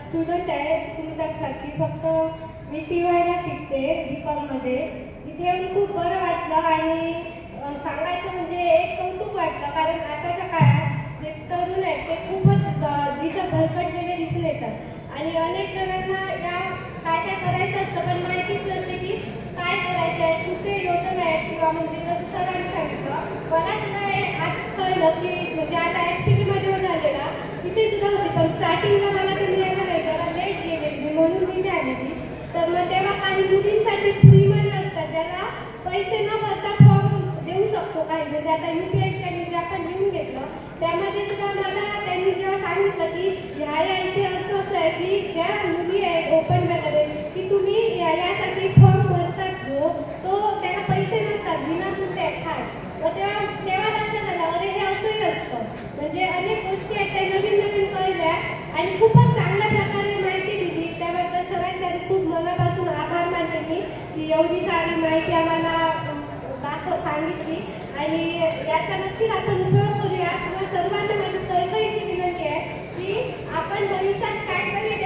Student आहे तुमच्यासाठी. फक्त मी TYला शिकते BComमध्ये. इथे येऊन खूप बरं वाटलं आणि सांगायचं म्हणजे एक कौतुक वाटलं, कारण आताच्या काळात जे तरुण आहेत ते खूपच दिशा भरकटलेले दिसून येतात आणि अनेक जणांना या काय काय करायचं असतं पण माहितीच नसते की काय करायचं आहे, कुठे योजना आहेत किंवा म्हणजे जसं सरांनी सांगितलं मला सुद्धा हे आज कळलं की म्हणजे आता SPPमध्ये झालेला तिथे सुद्धा होती, पण स्टार्टिंगला मला ते मिळालं नाही, जरा लेट गेलेली म्हणून मी नाही आलेली. तर मग तेव्हा काही मुलींसाठी फ्रीमध्ये असतात ज्याला पैसे न भरता फॉर्म देऊ शकतो काही, म्हणजे आता UPSC जे आपण घेऊन घेतलं त्यामध्ये सुद्धा मला त्यांनी जेव्हा सांगितलं की ह्या इथे असं आहे की ज्या मुली आहेत ओपन वगैरे की तुम्ही यासाठी फॉर्म भरतात जो तो त्याला पैसे नसतात विनामूल्य खास. मग तेव्हा लक्षात आलं अरे हे असंही असतं, म्हणजे अनेक गोष्टी आहेत त्या नवीन नवीन कळल्या आणि खूपच चांगल्या प्रकारे माहिती दिली. त्याबद्दल सगळ्यांसाठी खूप मनापासून आभार मानते मी की एवढी सारी माहिती आम्हाला सांगितली आणि याचा नक्कीच आपण उपयोग करूया. किंवा सर्वांना माझी कळकळीची विनंती आहे की आपण भविष्यात काहीतरी